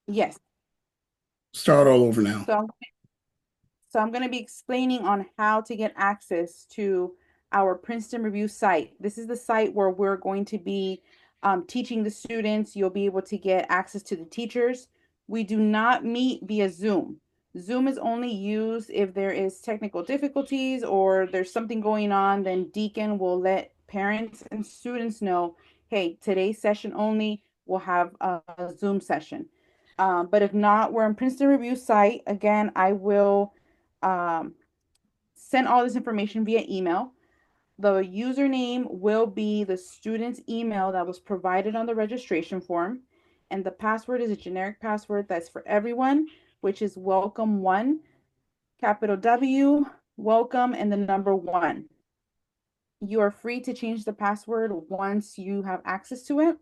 Yes. Start all over now. So So I'm going to be explaining on how to get access to our Princeton Review site. This is the site where we're going to be teaching the students. You'll be able to get access to the teachers. We do not meet via Zoom. Zoom is only used if there is technical difficulties or there's something going on, then Deacon will let parents and students know, hey, today's session only, we'll have a Zoom session. But if not, we're on Princeton Review site. Again, I will um, send all this information via email. The username will be the student's email that was provided on the registration form. And the password is a generic password that's for everyone, which is welcome one, capital W, welcome, and the number one. You are free to change the password once you have access to it.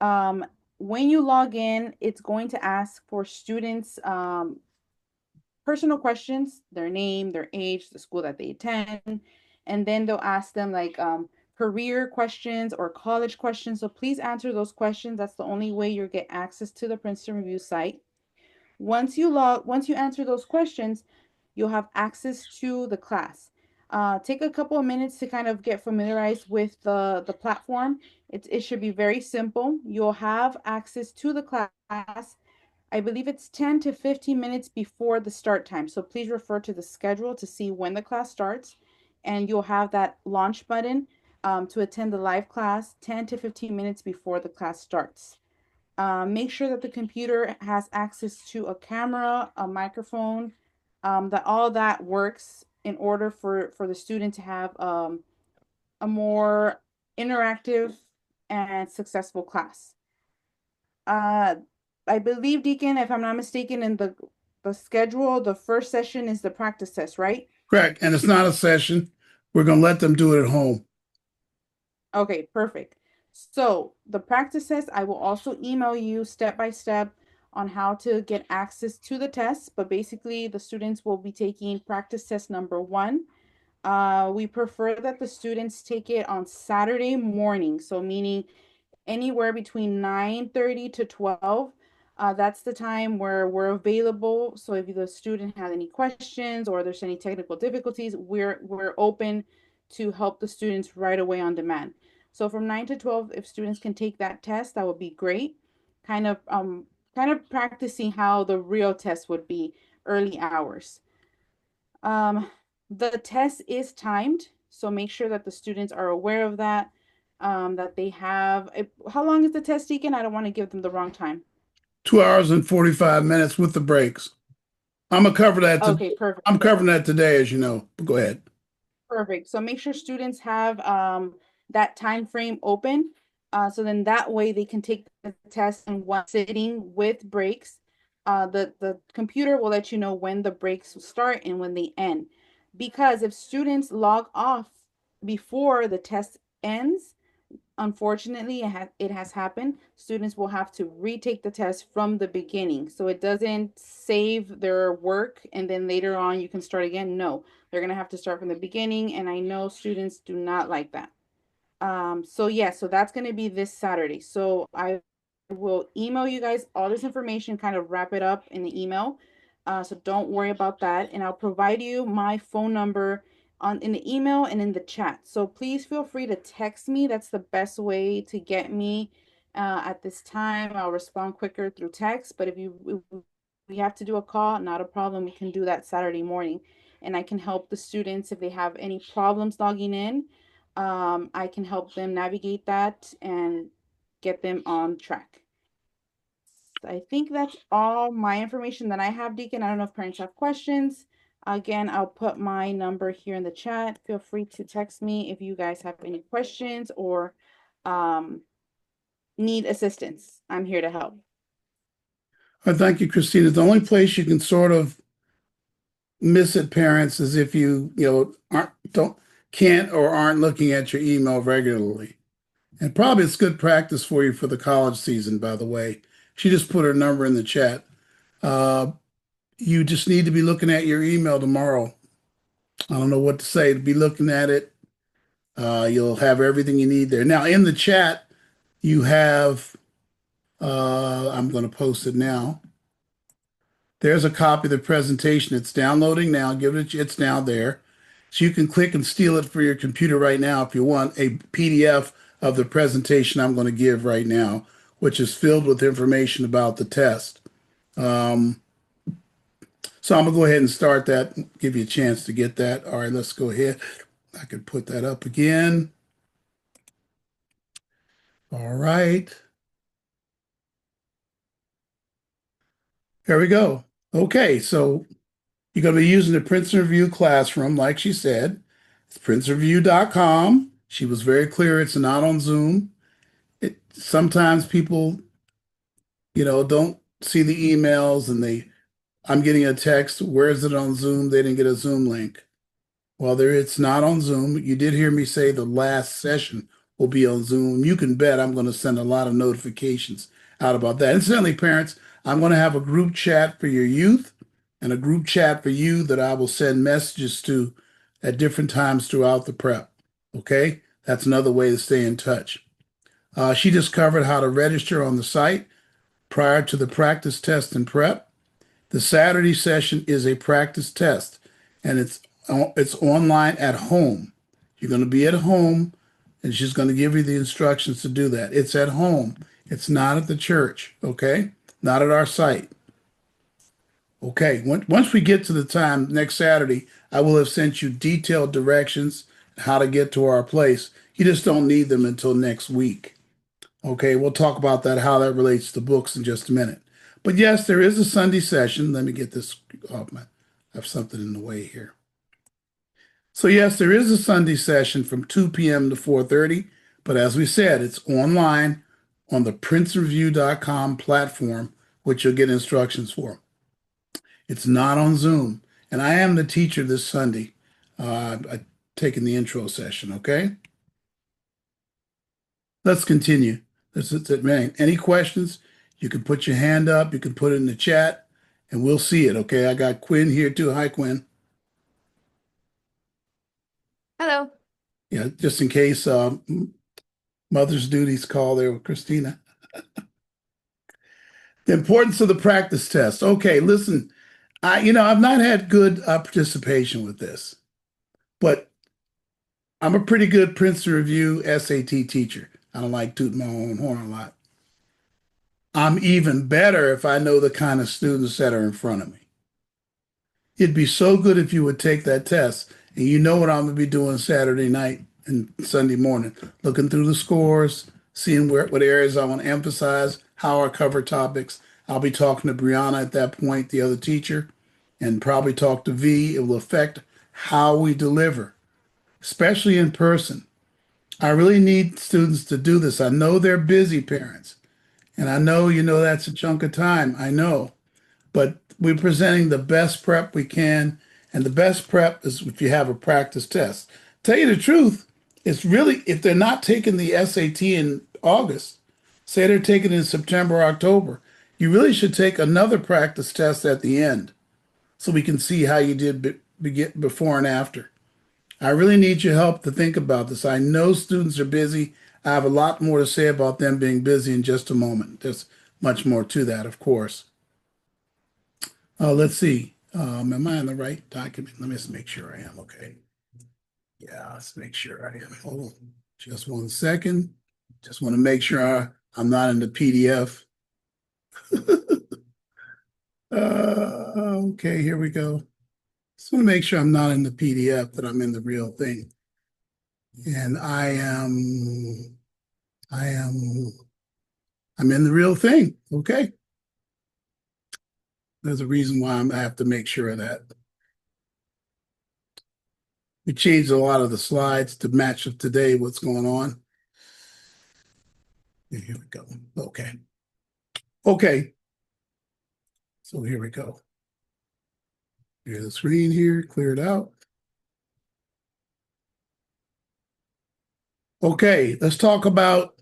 Um, when you log in, it's going to ask for students' personal questions, their name, their age, the school that they attend, and then they'll ask them like career questions or college questions. So please answer those questions. That's the only way you'll get access to the Princeton Review site. Once you answer those questions, you'll have access to the class. Take a couple of minutes to kind of get familiarized with the platform. It should be very simple. You'll have access to the class. I believe it's 10 to 15 minutes before the start time. So please refer to the schedule to see when the class starts. And you'll have that launch button to attend the live class 10 to 15 minutes before the class starts. Make sure that the computer has access to a camera, a microphone, that all that works in order for the student to have a more interactive and successful class. Uh, I believe, Deacon, if I'm not mistaken, in the schedule, the first session is the practice test, right? Correct. And it's not a session. We're going to let them do it at home. Okay, perfect. So the practice test, I will also email you step by step on how to get access to the test. But basically, the students will be taking practice test number one. We prefer that the students take it on Saturday morning, so meaning anywhere between 9:30 to 12. That's the time where we're available. So if the student has any questions or there's any technical difficulties, we're open to help the students right away on demand. So from 9 to 12, if students can take that test, that would be great. Kind of kind of practicing how the real test would be early hours. Um, the test is timed, so make sure that the students are aware of that. That they have. How long is the test, Deacon? I don't want to give them the wrong time. 2 hours and 45 minutes with the breaks. I'm gonna cover that to, Okay, perfect. I'm covering that today, as you know. But go ahead. Perfect. So make sure students have that time frame open. So then that way they can take the test in one sitting with breaks. The computer will let you know when the breaks start and when they end. Because if students log off before the test ends, unfortunately, it has happened. Students will have to retake the test from the beginning. So it doesn't save their work and then later on you can start again. No, they're going to have to start from the beginning. And I know students do not like that. So yeah, so that's going to be this Saturday. So I will email you guys all this information, kind of wrap it up in the email. So don't worry about that. And I'll provide you my phone number on in the email and in the chat. So please feel free to text me. That's the best way to get me at this time. I'll respond quicker through text. But if we have to do a call, not a problem. We can do that Saturday morning. And I can help the students if they have any problems logging in. I can help them navigate that and get them on track. I think that's all my information that I have, Deacon. I don't know if parents have questions. Again, I'll put my number here in the chat. Feel free to text me if you guys have any questions or um, need assistance. I'm here to help. Thank you, Christina. The only place you can sort of miss it, parents, is if you aren't don't can't or aren't looking at your email regularly. And probably it's good practice for you for the college season, by the way. She just put her number in the chat. Uh, you just need to be looking at your email tomorrow. I don't know what to say. To be looking at it. You'll have everything you need there. Now, in the chat, you have, I'm going to post it now. There's a copy of the presentation. It's downloading now. Give it, it's now there. So you can click and steal it for your computer right now if you want a PDF of the presentation I'm going to give right now, which is filled with information about the test. Um, so I'm gonna go ahead and start that, give you a chance to get that. All right, let's go ahead. I can put that up again. All right. There we go. Okay, so you're going to be using the Princeton Review Classroom, like she said. It's princetonreview.com. She was very clear it's not on Zoom. Sometimes people, don't see the emails and I'm getting a text, where is it on Zoom? They didn't get a Zoom link. Well, it's not on Zoom. You did hear me say the last session will be on Zoom. You can bet I'm going to send a lot of notifications out about that. Incidentally, parents, I'm going to have a group chat for your youth and a group chat for you that I will send messages to at different times throughout the prep. Okay? That's another way to stay in touch. She just covered how to register on the site prior to the practice test and prep. The Saturday session is a practice test, and it's online at home. You're going to be at home, and she's going to give you the instructions to do that. It's at home. It's not at the church, okay? Not at our site. Okay, once we get to the time next Saturday, I will have sent you detailed directions how to get to our place. You just don't need them until next week. Okay, we'll talk about that, how that relates to books in just a minute. But yes, there is a Sunday session. Let me get this off I have something in the way here. So yes, there is a Sunday session from 2 p.m. to 4:30, but as we said, it's online on the princereview.com platform, which you'll get instructions for. It's not on Zoom, and I am the teacher this Sunday. I've taken the intro session, okay? Let's continue. This is it, man. Any questions? You can put your hand up, you can put it in the chat, and we'll see it, okay? I got Quinn here too. Hi, Quinn. Hello. Yeah, just in case mother's duties call there with Christina. The importance of the practice test. Okay, listen, I've not had good participation with this, but I'm a pretty good Princeton Review SAT teacher. I don't like tooting my own horn a lot. I'm even better if I know the kind of students that are in front of me. It'd be so good if you would take that test and you know what I'm going to be doing Saturday night and Sunday morning, looking through the scores, seeing what areas I want to emphasize, how I cover topics. I'll be talking to Brianna at that point, the other teacher, and probably talk to V. It will affect how we deliver, especially in person. I really need students to do this. I know they're busy parents, and I know that's a chunk of time. I know, but we're presenting the best prep we can, and the best prep is if you have a practice test. Tell you the truth, it's really, if they're not taking the SAT in August, say they're taking it in September or October, you really should take another practice test at the end so we can see how you did before and after. I really need your help to think about this. I know students are busy. I have a lot more to say about them being busy in just a moment. There's much more to that, of course. Let's see. Am I in the right document? Let me just make sure I am. Okay. Yeah, let's make sure I am. Hold on just 1 second. Just want to make sure I'm not in the PDF. Okay, here we go. Just want to make sure I'm not in the PDF, that I'm in the real thing. And I'm in the real thing. Okay. There's a reason why I have to make sure of that. We changed a lot of the slides to match with today, what's going on. Here we go. Okay. Okay. So here we go. Clear the screen here, clear it out. Okay, let's talked about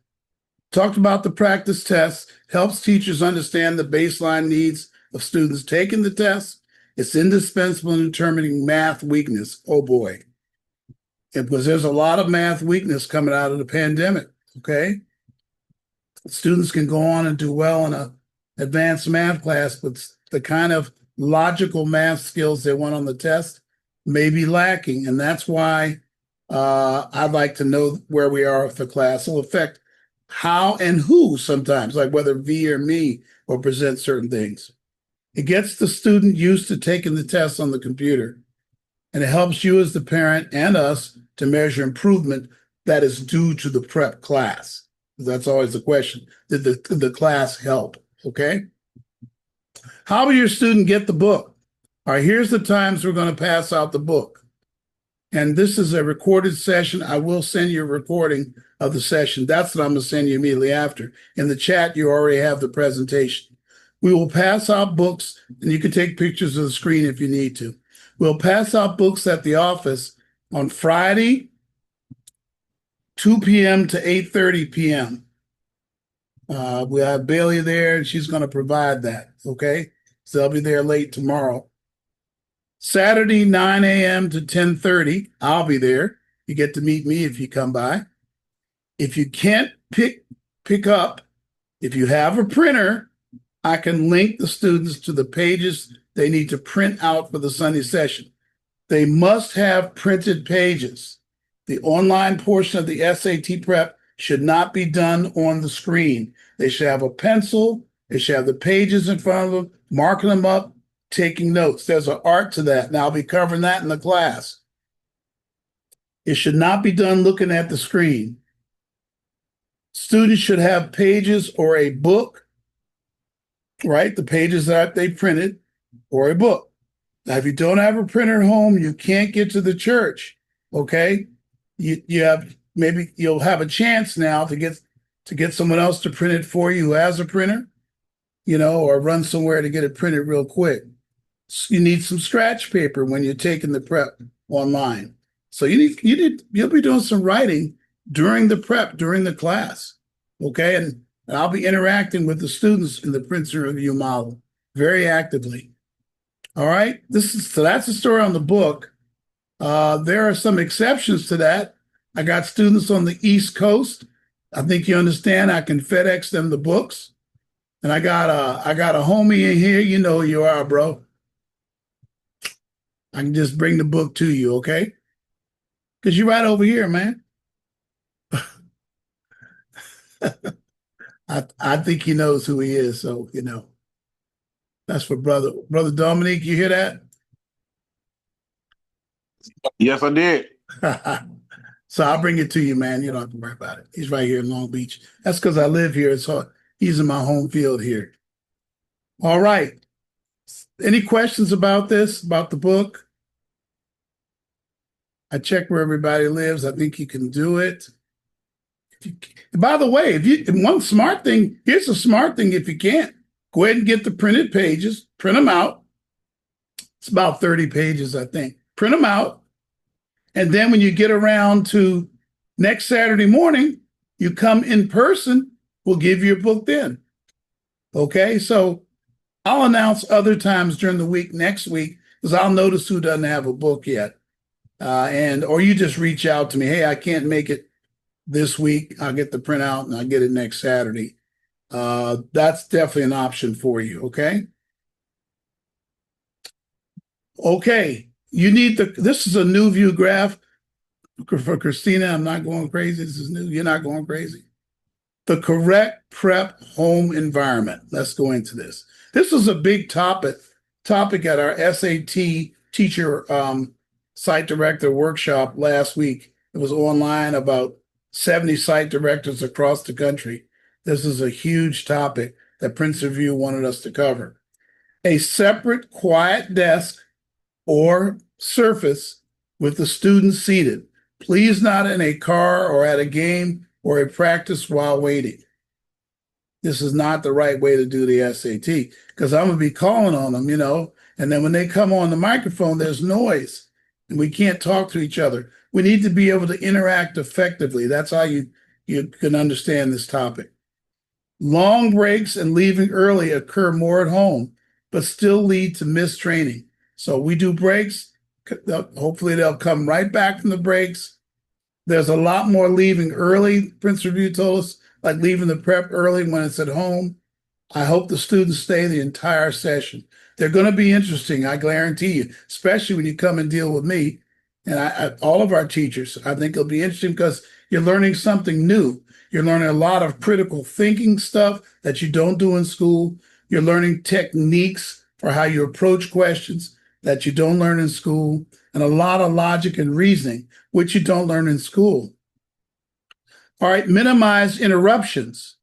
the practice test, helps teachers understand the baseline needs of students taking the test. It's indispensable in determining math weakness. Oh boy. Because there's a lot of math weakness coming out of the pandemic, okay? Students can go on and do well in an advanced math class, but the kind of logical math skills they want on the test may be lacking. And that's why I'd like to know where we are with the class. It'll affect how and who sometimes, like whether V or me will present certain things. It gets the student used to taking the test on the computer, and it helps you as the parent and us to measure improvement that is due to the prep class. That's always the question. Did the class help? Okay. How will your student get the book? All right, here's the times we're going to pass out the book. And this is a recorded session. I will send you a recording of the session. That's what I'm going to send you immediately after. In the chat, you already have the presentation. We will pass out books, and you can take pictures of the screen if you need to. We'll pass out books at the office on Friday, 2 p.m. to 8:30 p.m. We'll have Bailey there, and she's going to provide that, okay? So they'll be there late tomorrow. Saturday, 9 a.m. to 10:30, I'll be there. You get to meet me if you come by. If you can't pick up, if you have a printer, I can link the students to the pages they need to print out for the Sunday session. They must have printed pages. The online portion of the SAT prep should not be done on the screen. They should have a pencil. They should have the pages in front of them, marking them up, taking notes. There's an art to that, and I'll be covering that in the class. It should not be done looking at the screen. Students should have pages or a book, right? The pages that they printed, or a book. Now, if you don't have a printer at home, you can't get to the church, okay? You have, maybe you'll have a chance now to get someone else to print it for you who has a printer, or run somewhere to get it printed real quick. So you need some scratch paper when you're taking the prep online. So you'll be doing some writing during the prep, during the class, okay? And I'll be interacting with the students in the Princeton Review model very actively. All right, so that's the story on the book. There are some exceptions to that. I got students on the East Coast. I think you understand I can FedEx them the books. And I got a homie in here. You know who you are, bro. I can just bring the book to you, okay? Because you're right over here, man. I think he knows who he is, so that's for brother Dominique. You hear that? Yes, I did. So I'll bring it to you, man. You don't have to worry about it. He's right here in Long Beach. That's because I live here. So he's in my home field here. All right. Any questions about this, about the book? I checked where everybody lives. I think you can do it. By the way, one smart thing, here's a smart thing if you can't. Go ahead and get the printed pages, print them out. It's about 30 pages, I think. Print them out. And then when you get around to next Saturday morning, you come in person, we'll give you a book then. Okay, so I'll announce other times during the week next week, because I'll notice who doesn't have a book yet. Or you just reach out to me, hey, I can't make it this week. I'll get the printout and I'll get it next Saturday. That's definitely an option for you, okay? Okay, this is a new view graph for Christina. I'm not going crazy. This is new. You're not going crazy. The correct prep home environment. Let's go into this. This was a big topic at our SAT teacher site director workshop last week. It was online, about 70 site directors across the country. This is a huge topic that Princeton Review wanted us to cover. A separate quiet desk or surface with the students seated. Please not in a car or at a game or a practice while waiting. This is not the right way to do the SAT, because I'm going to be calling on them, and then when they come on the microphone, there's noise and we can't talk to each other. We need to be able to interact effectively. That's how you can understand this topic. Long breaks and leaving early occur more at home, but still lead to missed training. So we do breaks. Hopefully they'll come right back from the breaks. There's a lot more leaving early. Princeton Review told us, like leaving the prep early when it's at home. I hope the students stay the entire session. They're going to be interesting, I guarantee you, especially when you come and deal with me and all of our teachers. I think it'll be interesting because you're learning something new. You're learning a lot of critical thinking stuff that you don't do in school. You're learning techniques for how you approach questions that you don't learn in school, and a lot of logic and reasoning, which you don't learn in school. All right, minimize interruptions.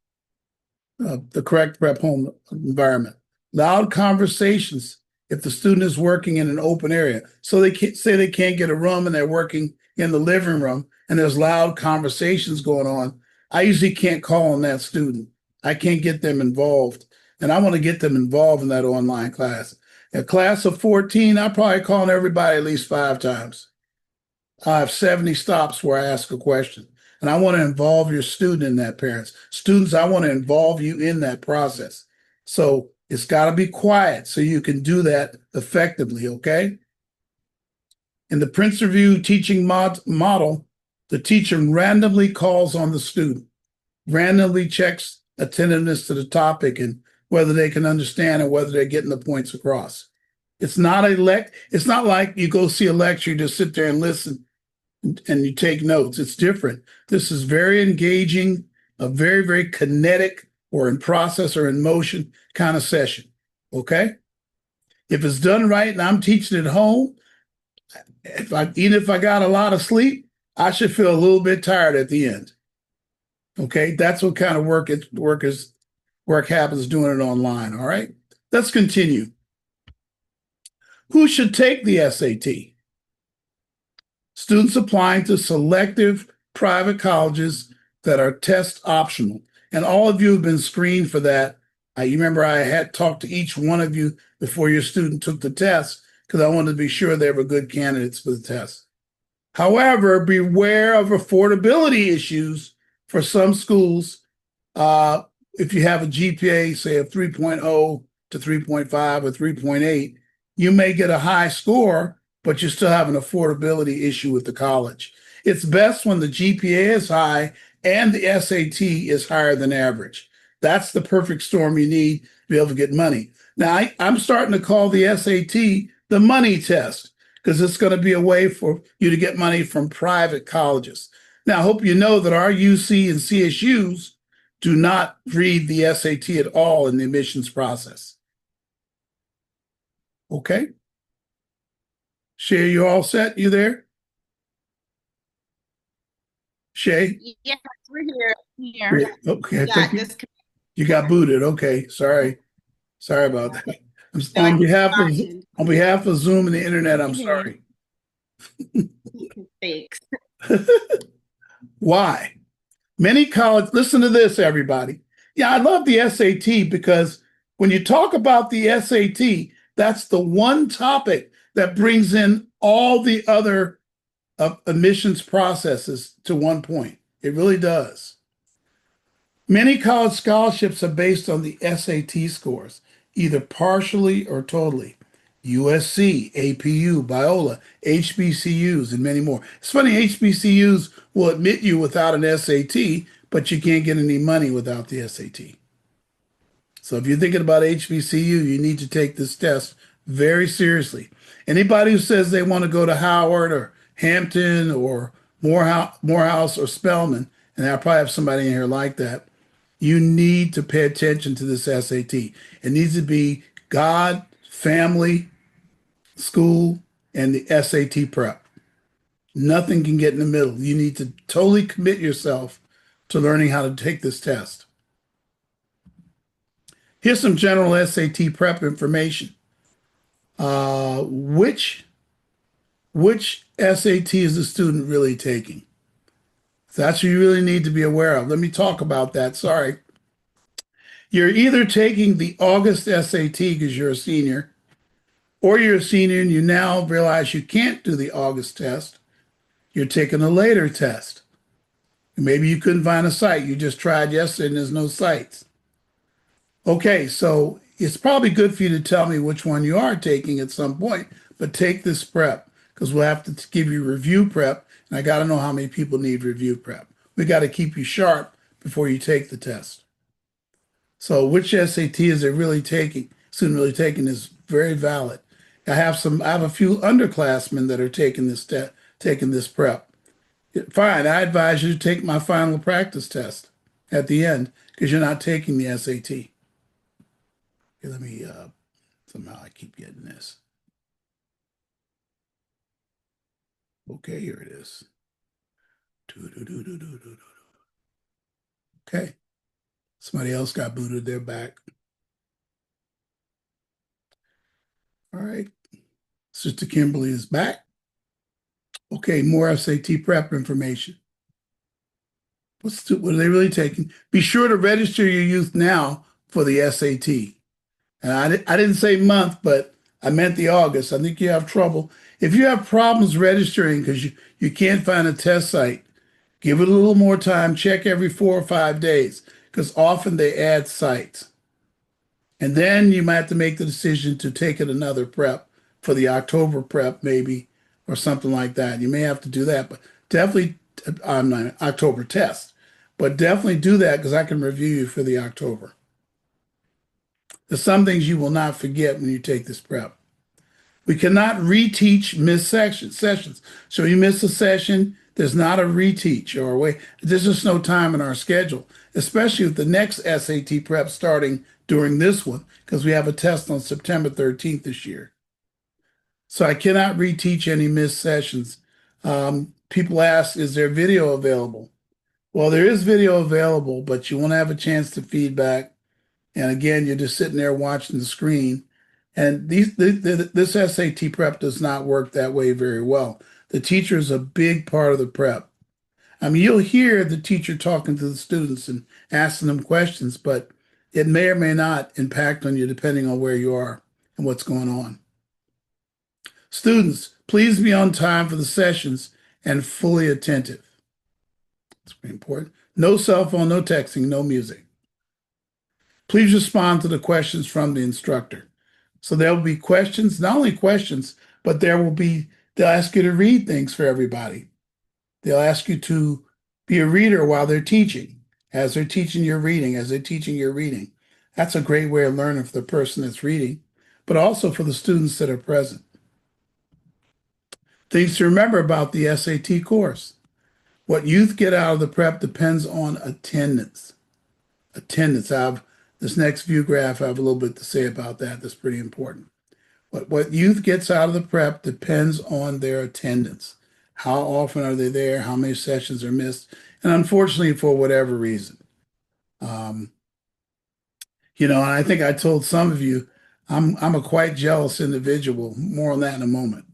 The correct prep home environment. Loud conversations if the student is working in an open area. So they can't say they can't get a room and they're working in the living room and there's loud conversations going on. I usually can't call on that student. I can't get them involved. And I want to get them involved in that online class. A class of 14, I probably call on everybody at least 5 times. I have 70 stops where I ask a question. And I want to involve your student in that, parents. Students, I want to involve you in that process. So it's got to be quiet so you can do that effectively, okay? In the Prince Review teaching model, the teacher randomly calls on the student, randomly checks attentiveness to the topic and whether they can understand and whether they're getting the points across. It's not it's not like you go see a lecture, you just sit there and listen and you take notes. It's different. This is very engaging, a very, very kinetic or in process or in motion kind of session. Okay? If it's done right and I'm teaching at home, even if I got a lot of sleep, I should feel a little bit tired at the end. Okay? That's what kind of work happens doing it online. All right? Let's continue. Who should take the SAT? Students applying to selective private colleges that are test optional. And all of you have been screened for that. You remember I had talked to each one of you before your student took the test because I wanted to be sure they were good candidates for the test. However, beware of affordability issues for some schools. If you have a GPA, say of 3.0 to 3.5 or 3.8, you may get a high score, but you still have an affordability issue with the college. It's best when the GPA is high and the SAT is higher than average. That's the perfect storm you need to be able to get money. Now, I'm starting to call the SAT the money test because it's going to be a way for you to get money from private colleges. Now, I hope you know that our UC and CSUs do not read the SAT at all in the admissions process. Okay? Shay, you all set? You there? Shay? Yes, we're here. Okay, I think you got booted. Okay, sorry. Sorry about that. On behalf of Zoom and the internet, I'm sorry. Thanks. Why? Many colleges, listen to this, everybody. Yeah, I love the SAT because when you talk about the SAT, that's the one topic that brings in all the other admissions processes to one point. It really does. Many college scholarships are based on the SAT scores, either partially or totally. USC, APU, Biola, HBCUs, and many more. It's funny, HBCUs will admit you without an SAT, but you can't get any money without the SAT. So if you're thinking about HBCU, you need to take this test very seriously. Anybody who says they want to go to Howard or Hampton or Morehouse or Spelman, and I probably have somebody in here like that, you need to pay attention to this SAT. It needs to be God, family, school, and the SAT prep. Nothing can get in the middle. You need to totally commit yourself to learning how to take this test. Here's some general SAT prep information. Which SAT is the student really taking? That's what you really need to be aware of. Let me talk about that. Sorry. You're either taking the August SAT because you're a senior, or you're a senior and you now realize you can't do the August test. You're taking a later test. Maybe you couldn't find a site. You just tried yesterday and there's no sites. Okay, so it's probably good for you to tell me which one you are taking at some point, but take this prep because we'll have to give you review prep. And I got to know how many people need review prep. We got to keep you sharp before you take the test. So which SAT is it really taking? Student really taking is very valid. I have a few underclassmen that are taking this prep. Fine, I advise you to take my final practice test at the end because you're not taking the SAT. Okay, let me somehow I keep getting this. Okay, here it is. Okay. Somebody else got booted. They're back. All right. Sister Kimberly is back. Okay, more SAT prep information. What are they really taking? Be sure to register your youth now for the SAT. And I didn't say month, but I meant the August. I think you have trouble. If you have problems registering because you can't find a test site, give it a little more time. Check every 4 or 5 days because often they add sites. And then you might have to make the decision to take it another prep for the October prep, maybe, or something like that. You may have to do that, but definitely October test. But definitely do that because I can review you for the October. There's some things you will not forget when you take this prep. We cannot reteach missed sessions. So you miss a session, there's not a reteach or a way. There's just no time in our schedule, especially with the next SAT prep starting during this one, because we have a test on September 13th this year. So I cannot reteach any missed sessions. People ask, is there video available? Well, there is video available, but you won't have a chance to feedback. And again, you're just sitting there watching the screen. And this SAT prep does not work that way very well. The teacher is a big part of the prep. I mean, you'll hear the teacher talking to the students and asking them questions, but it may or may not impact on you depending on where you are and what's going on. Students, please be on time for the sessions and fully attentive. It's very important. No cell phone, no texting, no music. Please respond to the questions from the instructor. So there will be questions, not only questions, but they'll ask you to read things for everybody. They'll ask you to be a reader while they're teaching, as they're teaching your reading, as they're teaching your reading. That's a great way of learning for the person that's reading, but also for the students that are present. Things to remember about the SAT course. What youth get out of the prep depends on attendance. Attendance. This next view graph, I have a little bit to say about that. That's pretty important. What youth gets out of the prep depends on their attendance. How often are they there? How many sessions are missed? And unfortunately, for whatever reason. And I think I told some of you, I'm a quite jealous individual. More on that in a moment.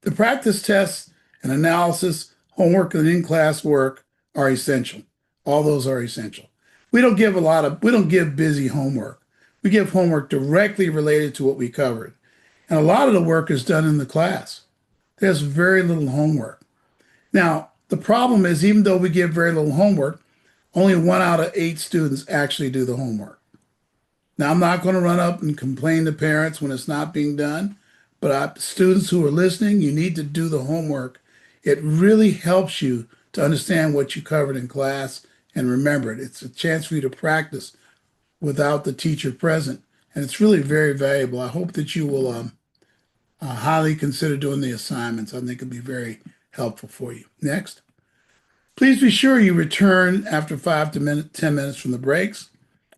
The practice tests and analysis, homework, and in-class work are essential. All those are essential. We don't give busy homework. We give homework directly related to what we covered. And a lot of the work is done in the class. There's very little homework. Now, the problem is, even though we give very little homework, only 1 out of 8 students actually do the homework. Now, I'm not going to run up and complain to parents when it's not being done, but students who are listening, you need to do the homework. It really helps you to understand what you covered in class and remember it. It's a chance for you to practice without the teacher present, and it's really very valuable. I hope that you will highly consider doing the assignments. I think it'll be very helpful for you. Next. Please be sure you return after 5 to 10 minutes from the breaks.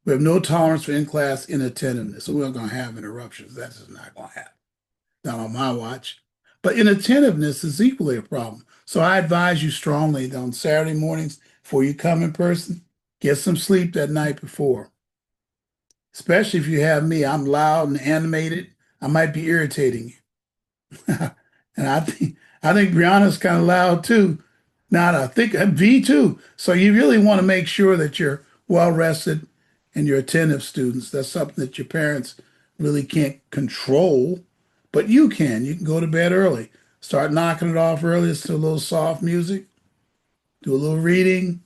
We have no tolerance for in-class inattentiveness, so we're not going to have interruptions. That's just not going to happen. Not on my watch. But inattentiveness is equally a problem. So I advise you strongly that on Saturday mornings, before you come in person, get some sleep that night before. Especially if you have me, I'm loud and animated. I might be irritating you. And I think Brianna's kind of loud too. Not I think V too. So you really want to make sure that you're well rested and you're attentive students. That's something that your parents really can't control, but you can. You can go to bed early. Start knocking it off early. Listen to a little soft music. Do a little reading.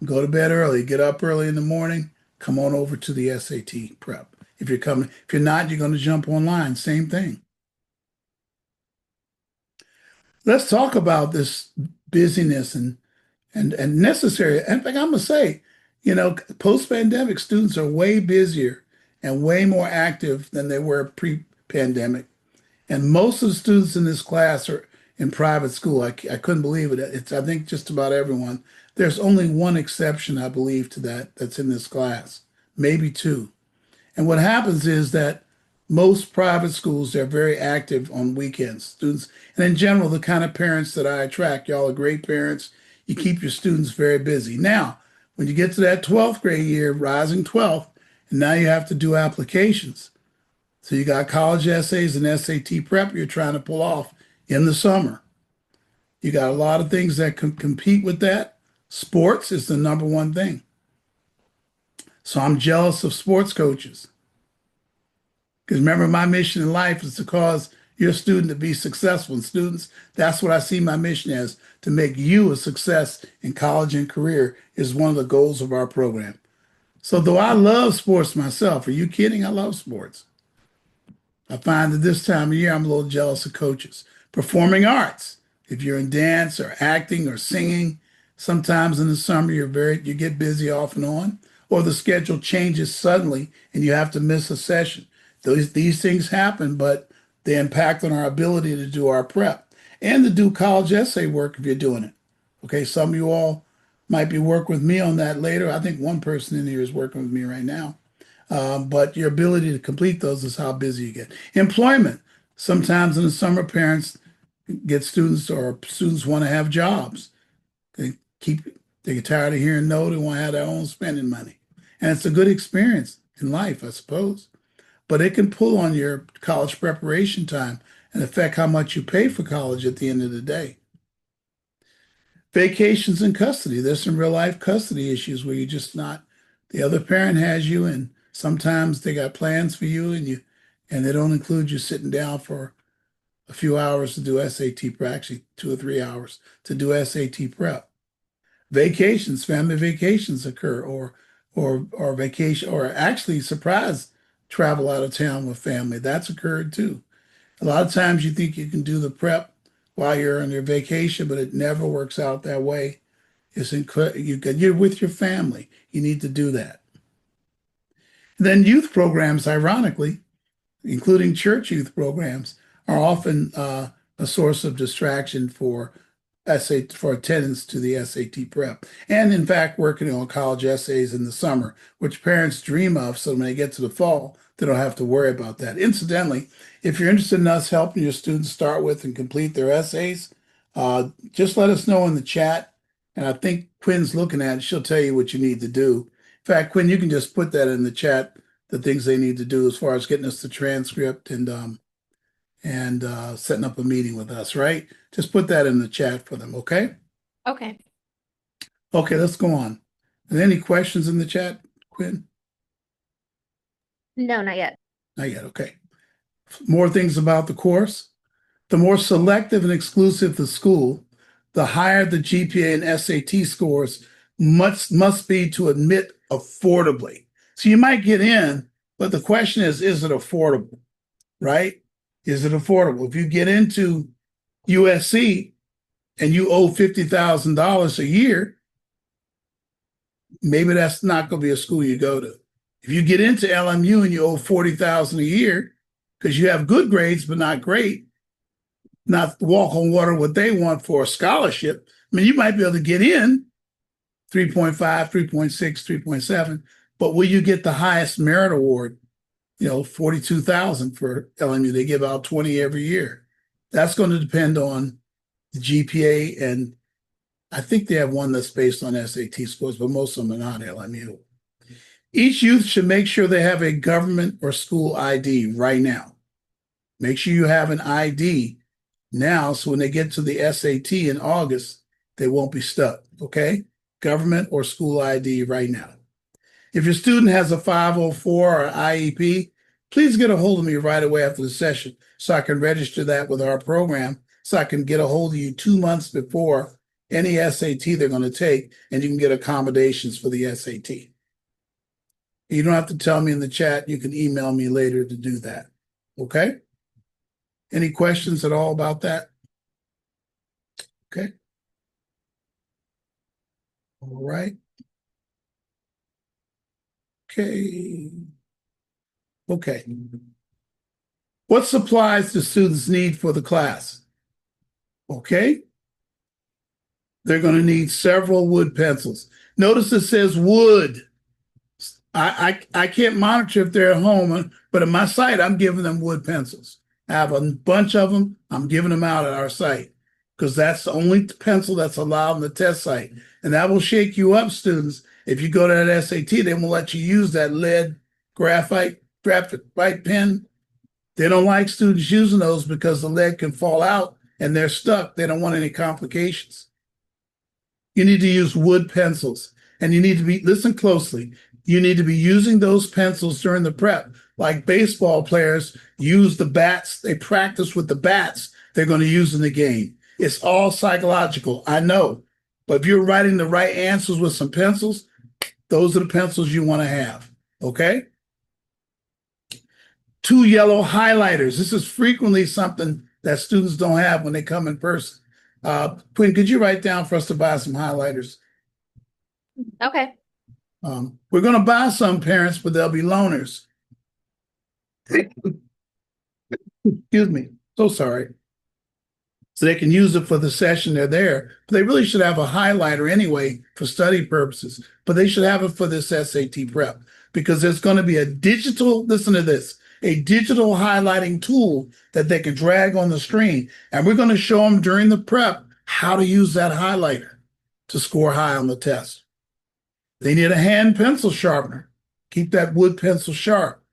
Go to bed early. Get up early in the morning. Come on over to the SAT prep. If you're not, you're going to jump online. Same thing. Let's talk about this busyness and necessary. In fact, I'm gonna say, You know, post-pandemic students are way busier and way more active than they were pre-pandemic. And most of the students in this class are in private school. I couldn't believe it. It's, I think, just about everyone. There's only one exception, I believe, to that that's in this class, maybe two. And what happens is that most private schools, they're very active on weekends. Students, and in general, the kind of parents that I attract, y'all are great parents. You keep your students very busy. Now, when you get to that 12th grade year, rising 12th, and now you have to do applications. So you got college essays and SAT prep you're trying to pull off in the summer. You got a lot of things that can compete with that. Sports is the number one thing. So I'm jealous of sports coaches. Because remember, my mission in life is to cause your student to be successful. And students, that's what I see my mission as, to make you a success in college and career is one of the goals of our program. So though I love sports myself, are you kidding? I love sports. I find that this time of year, I'm a little jealous of coaches. Performing arts, if you're in dance or acting or singing, sometimes in the summer you get busy off and on, or the schedule changes suddenly and you have to miss a session. These things happen, but they impact on our ability to do our prep and to do college essay work if you're doing it. Okay, some of you all might be working with me on that later. I think one person in here is working with me right now. But your ability to complete those is how busy you get. Employment. Sometimes in the summer, parents get students or students want to have jobs. They they get tired of hearing no, they want to have their own spending money. And it's a good experience in life, I suppose. But it can pull on your college preparation time and affect how much you pay for college at the end of the day. Vacations and custody. There's some real life custody issues where you're just not, the other parent has you, and sometimes they got plans for you and they don't include you sitting down for a few hours to do SAT prep, actually 2 or 3 hours to do SAT prep. Vacations, family vacations occur, or vacation, or actually surprise travel out of town with family. That's occurred too. A lot of times you think you can do the prep while you're on your vacation, but it never works out that way. You're with your family. You need to do that. And then youth programs, ironically, including church youth programs, are often a source of distraction for for attendance to the SAT prep. And in fact, working on college essays in the summer, which parents dream of, so when they get to the fall, they don't have to worry about that. Incidentally, if you're interested in us helping your students start with and complete their essays, just let us know in the chat. And I think Quinn's looking at it. She'll tell you what you need to do. In fact, Quinn, you can just put that in the chat, the things they need to do as far as getting us the transcript and setting up a meeting with us, right? Just put that in the chat for them, okay? Okay. Okay, let's go on. Are there any questions in the chat, Quinn? No, not yet. Not yet, okay. More things about the course. The more selective and exclusive the school, the higher the GPA and SAT scores must be to admit affordably. So you might get in, but the question is it affordable, right? Is it affordable? If you get into USC and you owe $50,000 a year, maybe that's not going to be a school you go to. If you get into LMU and you owe $40,000 a year because you have good grades but not great, not walk on water what they want for a scholarship, I mean, you might be able to get in 3.5, 3.6, 3.7, but will you get the highest merit award? 42,000 for LMU. They give out 20 every year. That's going to depend on the GPA, and I think they have one that's based on SAT scores, but most of them are not LMU. Each youth should make sure they have a government or school ID right now. Make sure you have an ID now, so when they get to the SAT in August, they won't be stuck, okay? Government or school ID right now. If your student has a 504 or IEP, please get a hold of me right away after the session so I can register that with our program, so I can get a hold of you 2 months before any SAT they're going to take, and you can get accommodations for the SAT. You don't have to tell me in the chat. You can email me later to do that. Okay? Any questions at all about that? Okay. All right. Okay. Okay. What supplies do students need for the class? Okay. They're going to need several wood pencils. Notice it says wood. I can't monitor if they're at home, but at my site, I'm giving them wood pencils. I have a bunch of them. I'm giving them out at our site because that's the only pencil that's allowed on the test site. And that will shake you up, students. If you go to that SAT, they won't let you use that lead graphite pen. They don't like students using those because the lead can fall out and they're stuck. They don't want any complications. You need to use wood pencils, and you need to listen closely. You need to be using those pencils during the prep. Like baseball players use the bats. They practice with the bats they're going to use in the game. It's all psychological, I know. But if you're writing the right answers with some pencils, those are the pencils you want to have, okay? 2 yellow highlighters. This is frequently something that students don't have when they come in person. Quinn, could you write down for us to buy some highlighters? Okay. We're going to buy some, parents, but they'll be loaners. Excuse me. So sorry. So they can use it for the session they're there. But they really should have a highlighter anyway for study purposes. But they should have it for this SAT prep because there's going to be a digital, listen to this, a digital highlighting tool that they can drag on the screen. And we're going to show them during the prep how to use that highlighter to score high on the test. They need a hand pencil sharpener. Keep that wood pencil sharp.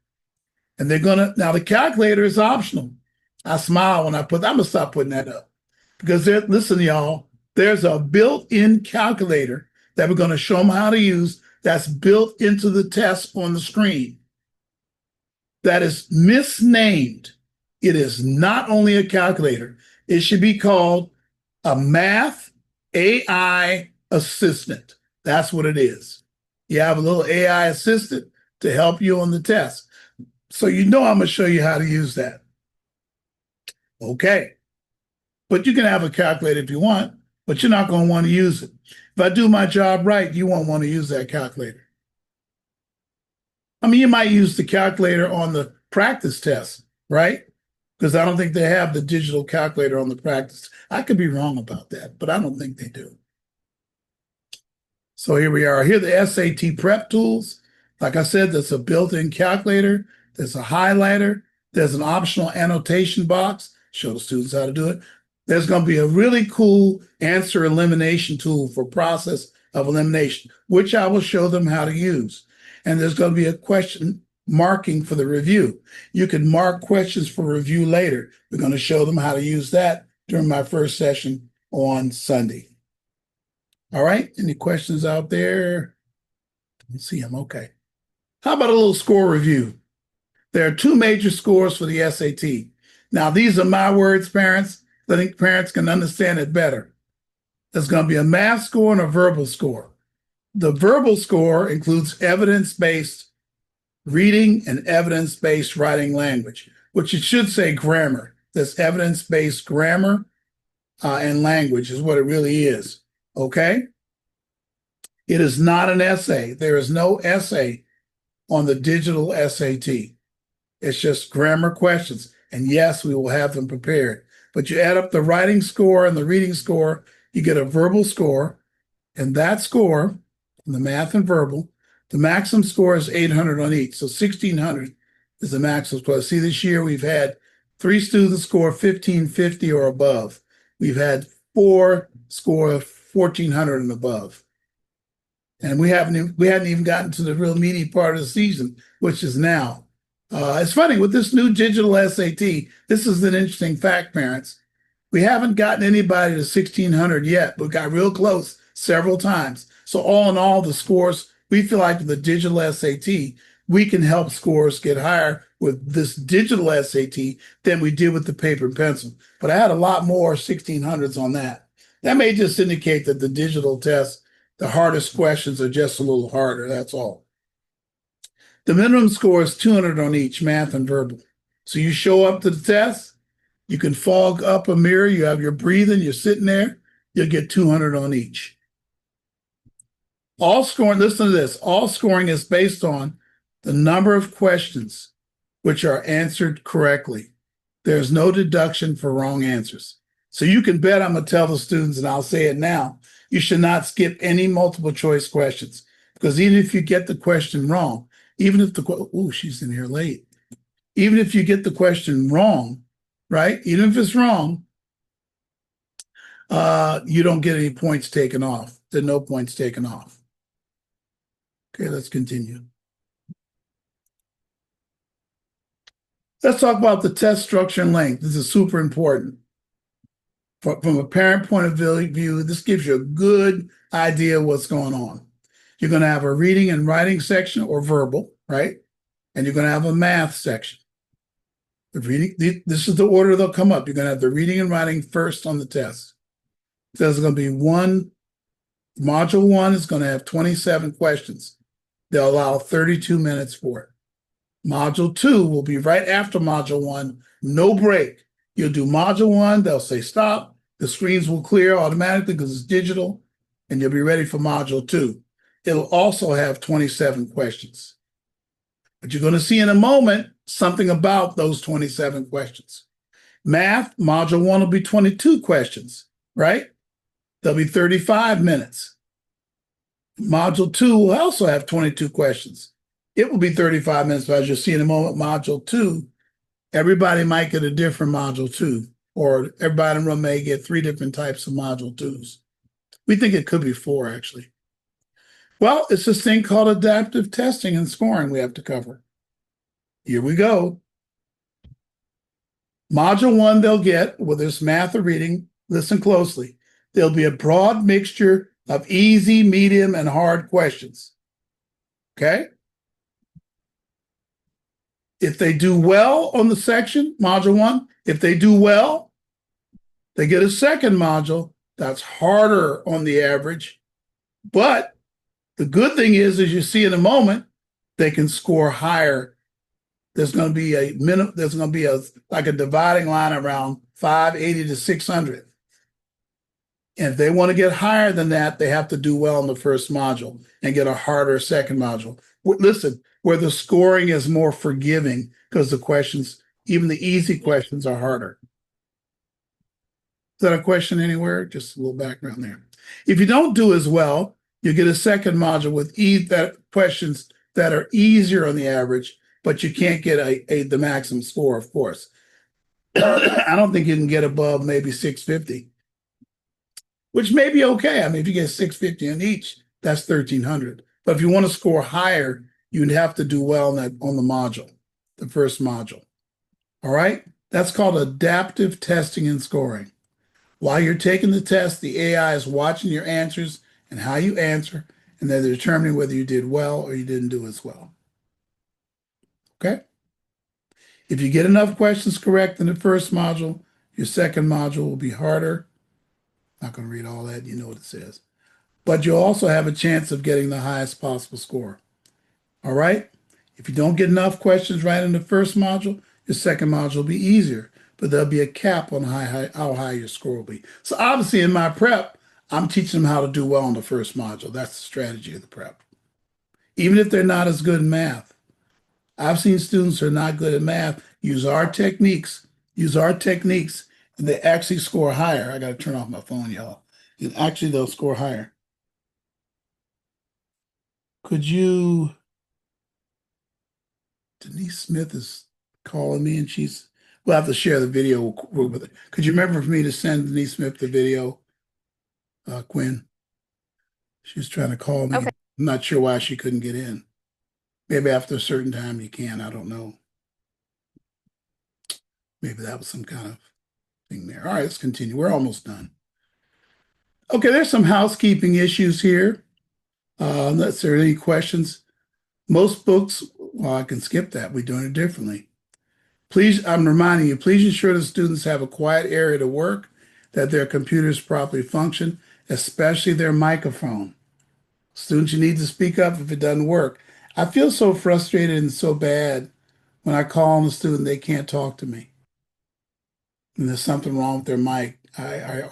And they're going to, now the calculator is optional. I smile when I'm going to stop putting that up. Because listen, y'all, there's a built-in calculator that we're going to show them how to use that's built into the test on the screen. That is misnamed. It is not only a calculator. It should be called a math AI assistant. That's what it is. You have a little AI assistant to help you on the test. So you know I'm going to show you how to use that. Okay. But you can have a calculator if you want, but you're not going to want to use it. If I do my job right, you won't want to use that calculator. I mean, you might use the calculator on the practice test, right? Because I don't think they have the digital calculator on the practice. I could be wrong about that, but I don't think they do. So here we are. Here are the SAT prep tools. Like I said, there's a built-in calculator. There's a highlighter. There's an optional annotation box. Show the students how to do it. There's going to be a really cool answer elimination tool for process of elimination, which I will show them how to use. And there's going to be a question marking for the review. You can mark questions for review later. We're going to show them how to use that during my first session on Sunday. All right. Any questions out there? Let's see them. Okay. How about a little score review? There are 2 major scores for the SAT. Now, these are my words, parents. I think parents can understand it better. There's going to be a math score and a verbal score. The verbal score includes evidence-based reading and evidence-based writing language, which it should say grammar. That's evidence-based grammar and language is what it really is, okay? It is not an essay. There is no essay on the digital SAT. It's just grammar questions. And yes, we will have them prepared. But you add up the writing score and the reading score, you get a verbal score. And that score, the math and verbal, the maximum score is 800 on each. So 1,600 is the maximum score. See, this year we've had 3 students score 1,550 or above. We've had 4 score 1,400 and above. And we hadn't even gotten to the real meaty part of the season, which is now. It's funny, with this new digital SAT, this is an interesting fact, parents. We haven't gotten anybody to 1,600 yet, but got real close several times. So all in all, the scores, we feel like with the digital SAT, we can help scores get higher with this digital SAT than we did with the paper and pencil. But I had a lot more 1,600s on that. That may just indicate that the digital test, the hardest questions are just a little harder, that's all. The minimum score is 200 on each, math and verbal. So you show up to the test, you can fog up a mirror, you have your breathing, you're sitting there, you'll get 200 on each. All scoring, listen to this, all scoring is based on the number of questions which are answered correctly. There's no deduction for wrong answers. So you can bet I'm going to tell the students, and I'll say it now, you should not skip any multiple choice questions, because even if you get the question wrong, even if she's in here late. Even if you get the question wrong, right? Even if it's wrong, you don't get any points taken off. There are no points taken off. Okay, let's continue. Let's talk about the test structure and length. This is super important. From a parent point of view, this gives you a good idea of what's going on. You're going to have a reading and writing section, or verbal, right? And you're going to have a math section. The reading, this is the order they'll come up. You're going to have the reading and writing first on the test. So there's going to be module 1 is going to have 27 questions. They'll allow 32 minutes for it. Module 2 will be right after module 1, no break. You'll do module 1, they'll say stop, the screens will clear automatically because it's digital, and you'll be ready for module 2. It'll also have 27 questions. But you're going to see in a moment something about those 27 questions. Math, module 1 will be 22 questions, right? There'll be 35 minutes. Module 2 will also have 22 questions. It will be 35 minutes, but as you'll see in a moment, module 2, everybody might get a different module 2, or everybody in the room may get 3 different types of module 2s. We think it could be 4, actually. Well, it's this thing called adaptive testing and scoring we have to cover. Here we go. Module 1 they'll get, whether it's math or reading, listen closely. There'll be a broad mixture of easy, medium, and hard questions. Okay? If they do well on the section, module 1, if they do well, they get a second module that's harder on the average. But the good thing is, as you see in a moment, they can score higher. There's going to be like a dividing line around 580 to 600. And if they want to get higher than that, they have to do well in the first module and get a harder second module. Listen, where the scoring is more forgiving, because the questions, even the easy questions, are harder. Is that a question anywhere? Just a little background there. If you don't do as well, you get a second module with questions that are easier on the average, but you can't get the maximum score, of course. I don't think you can get above maybe 650, which may be okay. I mean, if you get 650 on each, that's 1,300. But if you want to score higher, you'd have to do well on the module, the first module. All right? That's called adaptive testing and scoring. While you're taking the test, the AI is watching your answers and how you answer, and they're determining whether you did well or you didn't do as well. Okay? If you get enough questions correct in the first module, your second module will be harder. Not going to read all that. You know what it says. But you'll also have a chance of getting the highest possible score. All right? If you don't get enough questions right in the first module, your second module will be easier, but there'll be a cap on how high your score will be. So obviously in my prep, I'm teaching them how to do well in the first module. That's the strategy of the prep. Even if they're not as good in math. I've seen students who are not good at math use our techniques, and they actually score higher. I got to turn off my phone, y'all. And actually, they'll score higher. Denise Smith is calling me, and we'll have to share the video with her. Could you remember for me to send Denise Smith the video, Quinn? She was trying to call me. Okay. I'm not sure why she couldn't get in. Maybe after a certain time you can. I don't know. Maybe that was some kind of thing there. All right, let's continue. We're almost done. Okay, there's some housekeeping issues here. Unless there are any questions. Most books, well, I can skip that. We're doing it differently. Please, I'm reminding you, please ensure the students have a quiet area to work, that their computers properly function, especially their microphone. Students, you need to speak up if it doesn't work. I feel so frustrated and so bad when I call on a student, they can't talk to me. And there's something wrong with their mic.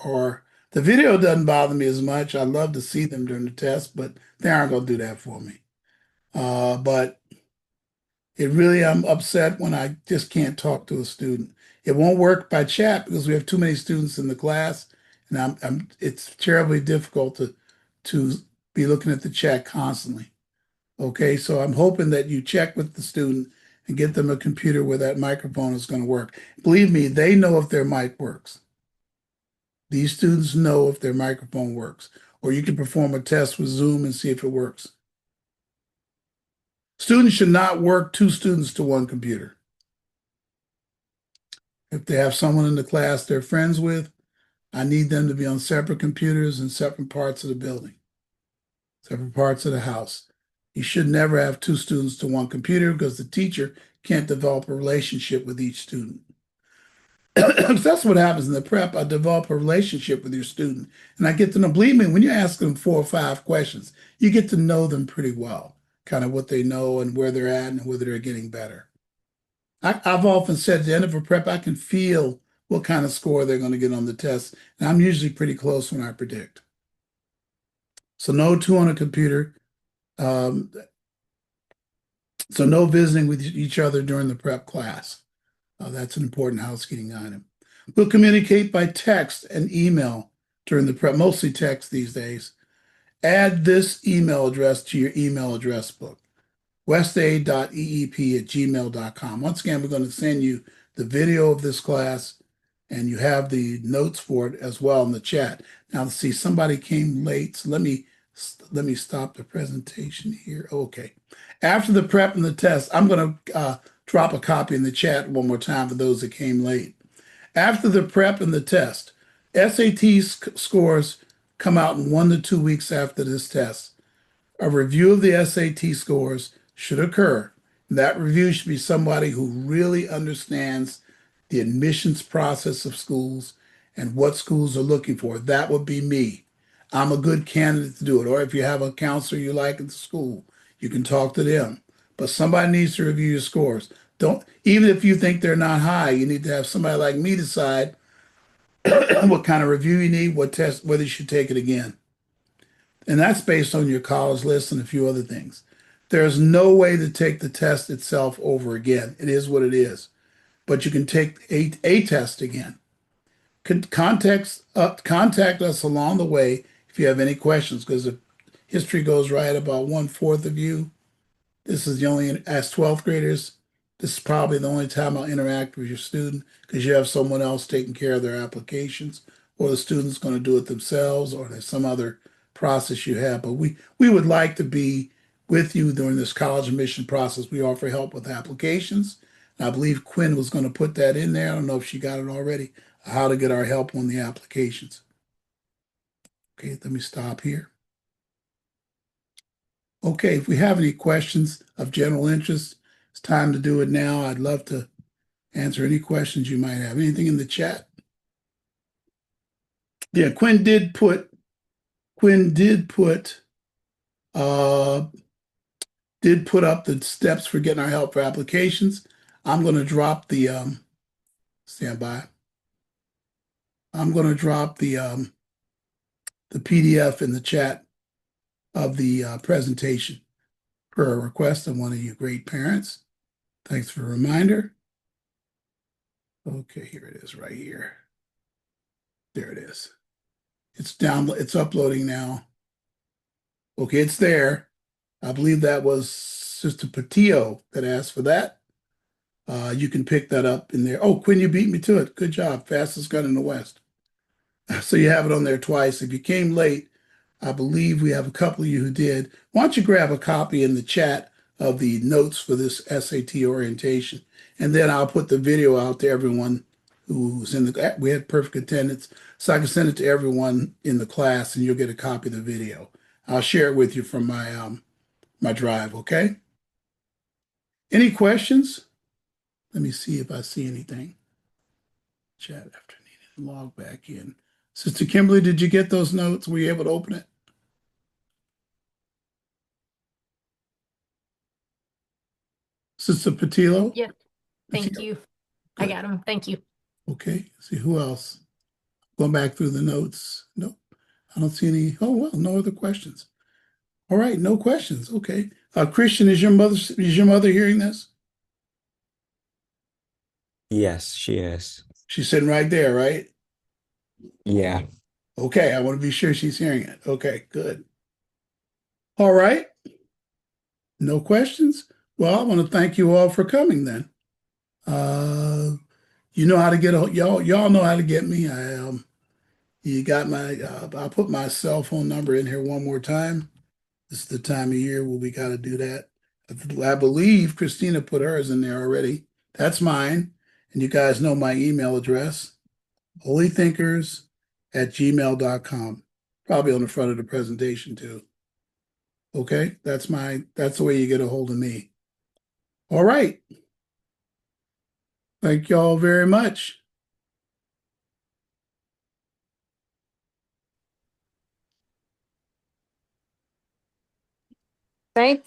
Or the video doesn't bother me as much. I love to see them during the test, but they aren't going to do that for me. But It really, I'm upset when I just can't talk to a student. It won't work by chat because we have too many students in the class, and it's terribly difficult to be looking at the chat constantly. Okay, so I'm hoping that you check with the student and get them a computer where that microphone is going to work. Believe me, they know if their mic works. These students know if their microphone works, or you can perform a test with Zoom and see if it works. Students should not work two students to one computer. If they have someone in the class they're friends with, I need them to be on separate computers in separate parts of the building, separate parts of the house. You should never have two students to one computer because the teacher can't develop a relationship with each student. That's what happens in the prep. I develop a relationship with your student and I get to know, believe me, when you ask them 4 or 5 questions, you get to know them pretty well, kind of what they know and where they're at and whether they're getting better. I've often said at the end of a prep, I can feel what kind of score they're going to get on the test. And I'm usually pretty close when I predict. So no two on a computer. So no visiting with each other during the prep class. That's an important housekeeping item. We'll communicate by text and email during the prep, mostly text these days. Add this email address to your email address book, westa.eep@gmail.com. Once again, we're going to send you the video of this class and you have the notes for it as well in the chat. Now, let's see, somebody came late. So let me stop the presentation here. Okay. After the prep and the test, I'm going to drop a copy in the chat one more time for those that came late. After the prep and the test, SAT scores come out in 1 to 2 weeks after this test. A review of the SAT scores should occur. That review should be somebody who really understands the admissions process of schools and what schools are looking for. That would be me. I'm a good candidate to do it. Or if you have a counselor you like at the school, you can talk to them. But somebody needs to review your scores. Don't, even if you think they're not high, you need to have somebody like me decide what kind of review you need, what test, whether you should take it again. And that's based on your college list and a few other things. There's no way to take the test itself over again. It is what it is. But you can take a test again. Contact us along the way if you have any questions, because if history goes right about 1/4 of you, this is the only, as 12th graders, this is probably the only time I'll interact with your student because you have someone else taking care of their applications, or the student's going to do it themselves, or there's some other process you have. But we would like to be with you during this college admission process. We offer help with applications. And I believe Quinn was going to put that in there. I don't know if she got it already, how to get our help on the applications. Okay, let me stop here. Okay, if we have any questions of general interest, it's time to do it now. I'd love to answer any questions you might have. Anything in the chat? Yeah, Quinn did put up the steps for getting our help for applications. I'm going to drop the stand by. I'm going to drop the PDF in the chat of the presentation per a request of one of you great parents. Thanks for the reminder. Okay, here it is right here. There it is. It's uploading now. Okay, it's there. I believe that was Sister Patillo that asked for that. You can pick that up in there. Oh, Quinn, you beat me to it. Good job. Fastest gun in the West. So you have it on there twice. If you came late, I believe we have a couple of you who did. Why don't you grab a copy in the chat of the notes for this SAT orientation, and then I'll put the video out to everyone who's in the, we had perfect attendance, so I can send it to everyone in the class and you'll get a copy of the video. I'll share it with you from my, my drive, okay? Any questions? Let me see if I see anything. Chat after needed, log back in. Sister Kimberly, did you get those notes? Were you able to open it? Sister Patillo? Yep. Thank you. I got them. Thank you. Okay. See who else? Going back through the notes. Nope. I don't see any. Oh, well, no other questions. All right. No questions. Okay. Christian, is your mother hearing this? Yes, she is. She's sitting right there, right? Yeah. Okay, I want to be sure she's hearing it. Okay, good. All right. No questions? Well, I want to thank you all for coming then. Uh, you know how to get a y'all know how to get me. You got my I'll put my cell phone number in here one more time. This is the time of year where we got to do that. I believe Christina put hers in there already. That's mine. And you guys know my email address, holythinkers@gmail.com. Probably on the front of the presentation too. Okay, that's the way you get a hold of me. All right. Thank y'all very much. Thank you.